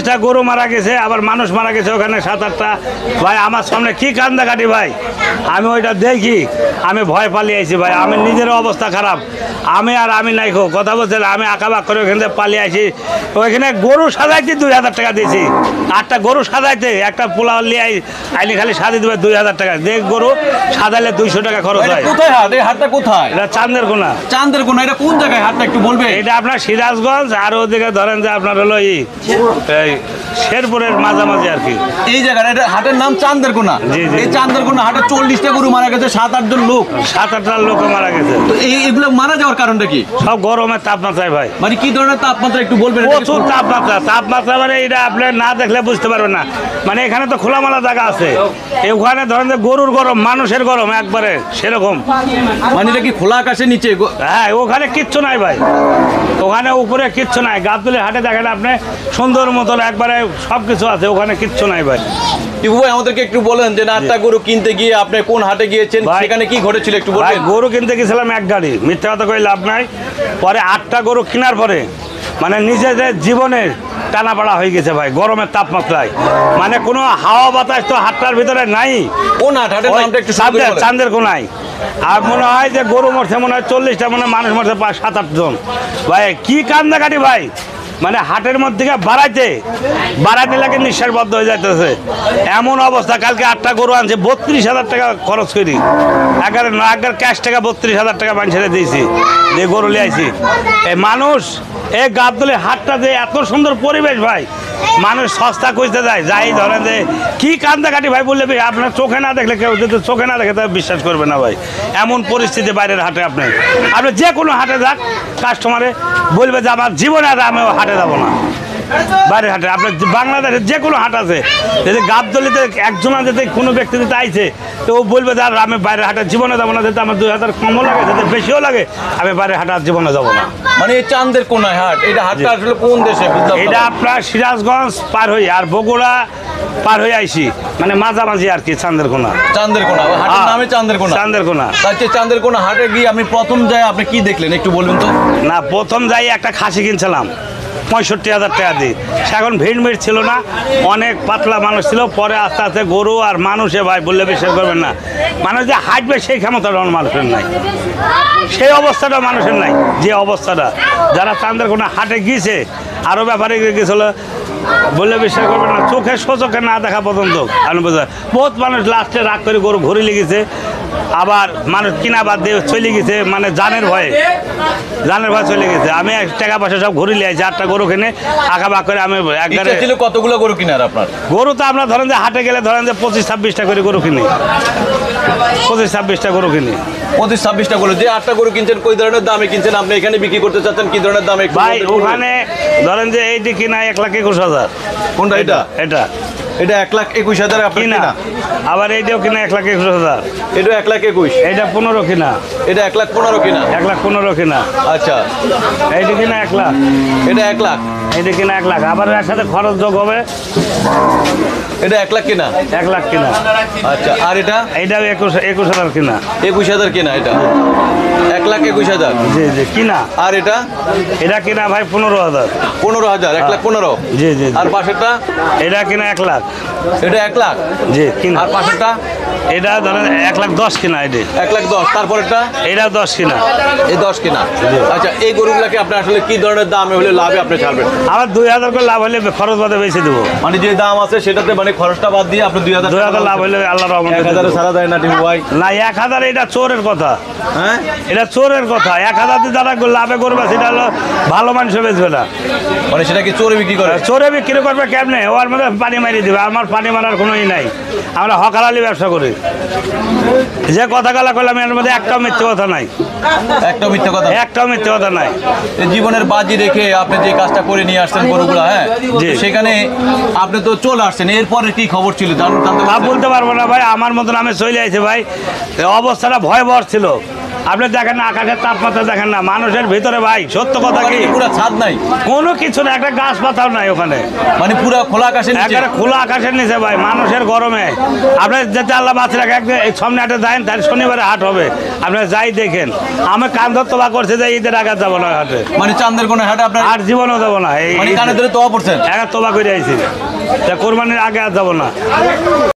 40টা গরু মারা গেছে, আবার মানুষ মারা গেছে ওখানে 7-8টা। ভাই আমার সামনে কি কান্দাকাটি ভাই, আমি ওইটা দেখি আমি ভয় পালিয়ে আইছি ভাই। আমি নিজের অবস্থা খারাপ, আমি নাই কথা বলছেন, আমি আঁকাবাক করে ওখান থেকে পালিয়ে আসি। ওইখানে গরু সাজাইতে 2000 টাকা দিয়েছি, 8টা গরু সাজাইতে, একটা পোলাও নিয়ে আইনি খালি সাজিয়ে দেবে 2000 টাকা। দেখ গরু সাজাইলে 200 টাকা খরচ হয়। কোথায় হাট? এই হাটটা কোথায়? এটা চান্দেরকোনা। চান্দেরকোনা, এটা কোন জায়গায় হাটটা একটু বলবে? এটা আপনার সিরাজগঞ্জ, আর ওদিকে ধরেন যে আপনার হলো এই শেরপুরের মাঝামাঝি আর কি। এই জায়গাটা, এটা হাটের নাম চান্দেরকোনা। জি, জি। এই চান্দেরকোনা হাটে 40টা গরু মারা গেছে, 7-8 জন লোক। 7-8টা লোক মারা গেছে। তো এগুলো মারা যাওয়ার কারণটা কি? সব গরমের তাপমাত্রায় ভাই। মানে কি ধরনের তাপমাত্রা একটু বলবেন? প্রচুর তাপমাত্রা মানে এটা আপনি না দেখলে বুঝতে পারবেন না। মানে এখানে তো খোলামেলা জায়গা আছে, ওখানে ধরেন যে গরুর গরম, মানুষের গরম একবারে সেরকম। মানে এটা কি খোলা আকাশের নিচে? হ্যাঁ, ওখানে কিচ্ছু নাই ভাই, ওখানে উপরে কিচ্ছু নাই। গাবতলী হাটে দেখেন আপনি সুন্দর মতন একবারে সব কিছু আছে, ওখানে কিচ্ছু নাই ভাই। টিপু ভাই আমাদেরকে একটু বলেন যে 8টা গরু কিনতে গিয়ে আপনি কোন হাটে গিয়েছেন, সেখানে কি ঘটেছিল একটু বলবেন? গরু কিনতে গেছিলাম এক গাড়ি, মিথ্যা কথা কই লাভ নাই। পরে 8টা গরু কেনার পরে মানে নিজেদের জীবনের টানাপাড়া হয়ে গেছে ভাই গরমের তাপমাত্রায়। মানে কোনো হাওয়া বাতাস তো হাটটার ভিতরে নাই। কোন হাট? হাটের নামটা একটু চান্দেরকোনায়। আর মনে হয় যে গরু মরছে মনে হয় 40টা, মনে হয় মানুষ মরছে 7-8 জন। ভাই কি কান্দাকাটি ভাই, মানে হাটের মধ্যে বাড়াইতে লাগে নিঃশ্বাস বদ্ধ হয়ে যাইতেছে এমন অবস্থা। কালকে 8টা গরু আনছে 32,000 টাকা খরচ করি, একবার ক্যাশ টাকা 32,000 টাকা মানুষের দিয়েছি, দিয়ে গরু লিয়ে আইছি। এই মানুষ এই গাবতলী হাটটা যে এত সুন্দর পরিবেশ ভাই, মানুষ সস্তা খুঁজতে যায়, যাই ধরেন যে কি কান্দাকাটি ভাই বললে আপনার চোখে না দেখলে, কেউ যদি চোখে না দেখে তাহলে বিশ্বাস করবে না ভাই। এমন পরিস্থিতি বাইরের হাটে। আপনি যে কোনো হাটে যাক, কাস্টমারে বলবে যে আমার জীবনে আর আমি হাটে যাবো না। বাইরের হাটে আপনার বাংলাদেশের যে কোনো হাট আছে, যদি গাবতলীতে একজনা যদি কোনো ব্যক্তি যদি আইছে, তো ও বলবে যে আর আমি বাইরের হাটে জীবনে যাবো না, যাতে আমার 2000 কমও লাগে, যাতে বেশিও লাগে, আমি বাইরের হাটে আর জীবনে যাবো না। মানে এই চান্দেরকোনায় হাট, এটা হাটটা আসলে কোন দেশে? এটা আপনার সিরাজগঞ্জ পার হয়ে আর বগুড়া পার হয়ে আইসি, মানে মাঝামাঝি আর কি। চান্দেরকোনা হাটের নামে চান্দেরকোনা। তাই চান্দেরকোনা হাটে গিয়ে আমি প্রথম যাই আপনি কি দেখলেন একটু বলবেন তো? না, প্রথম যাই একটা খাসি কিনছিলাম 65,000 টাকা দিয়ে। সে এখন ভিড় ছিল না, অনেক পাতলা মানুষ ছিল। পরে আস্তে আস্তে গরু আর মানুষে ভাই বললে বিশ্বাস করবেন না, মানুষ যে হাঁটবে সেই ক্ষমতাটা মানুষের নাই, সেই অবস্থাটা মানুষের নাই। যে অবস্থাটা যারা চান্দেরকোনা হাটে গিয়েছে, আরও ব্যাপারে গেছিল, বললে বিশ্বাস করবেন না, চোখে সোচোখে না দেখা পর্যন্ত আমি বোঝা। বহুত মানুষ লাস্টে রাগ করে গরু ঘুরে লেগেছে, আবার মানুষ কিনা বাদ দিয়ে চলে গেছে, মানে জানের ভয়ে চলে গেছে। আমি টাকা পয়সা সব ঘুরে লিয়েছি, 8টা গরু কিনে আঁকা বাক করে আমি একবারে। কতগুলো গরু কিনার আপনার? গরু তো আমরা ধরেন যে হাটে গেলে ধরেন যে 25-26টা করে গরু কিনি, 25-26টা গরু কিনি। 25-26টা গরু। যে 8টা গরু কিনছেন কই ধরনের দামে কিনছেন? আপনি এখানে বিক্রি করতে চাচ্ছেন কি ধরনের দামে? ভাই ওখানে ধরেন যে এইটি কিনা 1,21,000। কোনটা? এটা 1,21,000 আপনি কিনা। আবার এইটাও কিনা 1,21,000। এটা 1,21,000। এটা 15 কিনা। এটা 1,15,000 কিনা। 1,15,000 কিনা। আচ্ছা, এইটা কিনা 1 লাখ। এটা 1 লাখ। এইটা কিনা 1 লাখ, আবার এর সাথে খরচ যোগ হবে। এটা 1 লাখ কিনা। 1 লাখ কিনা। আচ্ছা, আর এটা? এইটাও 21,000 কিনা। 21,000 কিনা। এটা 1,21,000। জি জি কিনা। আর এটা? এটা কিনা ভাই 15,000। 15,000। 1,15,000। জি জি। আর পাশেরটা? এটা কিনা 1 লাখ। এটা 1 লাখ। জি কিনা। আর পাশেরটা? এটা ধরেন 1,10,000 কিনা। এটা 1,10,000। তারপরেরটা? এটা 10 কিনা। এই 10 কিনা। আচ্ছা, এই গরুগুলাকে আপনি আসলে কি ধরনের দামে হলে লাভে আপনি ছাড়বেন? আবার 2,000 করে লাভ হলে খরচ বাদে বেশি দেবো। মানে যে দাম আছে সেটাতে মানে খরচটা বাদ দিয়ে আপনি 2,000 লাভ হলে আল্লাহর রহমতে 1,000 ছাড়া যায় না টিপু ভাই? না, 1,000 এটা চোরের কথা। হ্যাঁ, এটা চোরের কথা। 1,000 দিয়ে যারা লাভে করবে সেটা হলো ভালো মানুষ বেচবে না। মানে সেটা কি চোরে বিক্রি করে? চোরে বিক্রি করবে কেমনে? ওর মধ্যে পানি মারিয়ে দেবে। আমার পানি মারার কোনোই নাই, আমরা হকালালি ব্যবসা করি। যে কথা গালা করলাম এর মধ্যে একটাও মিথ্যে কথা নাই। একটাও মিথ্যে কথা? একটাও মিথ্যে কথা নাই। জীবনের বাজি রেখে আপনি যে কাজটা করে নিয়ে আসছেন গরুগুলো, হ্যাঁ, সেখানে আপনি তো চলে আসছেন, এরপরে কি খবর ছিল তা বলতে পারবো না ভাই। আমার মতন আমি চলে আইছি ভাই, অবস্থাটা ভয়াবহ ছিল। আপনি দেখেন না আকাশের তাপমাত্রা দেখেন না, মানুষের ভিতরে ভাই সত্য কথা কি পুরো ছাদ নাই, কোনো কিছু না, একটা গাছ পাতাও নাই ওখানে, মানে পুরো খোলা আকাশের নিচে। একেবারে খোলা আকাশের নিচে ভাই, মানুষের গরমে। আপনি যেতে আল্লাহ বাঁচিয়ে রাখে, একদিন এই সামনে হাটে যান, তাহলে শনিবারে হাট হবে, আপনি যাই দেখেন। আমি কান ধর তোবা করছে যে ঈদের আগে যাবো না হাটে, মানে চান্দের কোন হাটে আপনার আর জীবনও যাবো না, এই মানে কানে ধরে তোয়া পড়ছেন? একা তোবা করে আইছি, কোরবানির আগে আর যাবো না।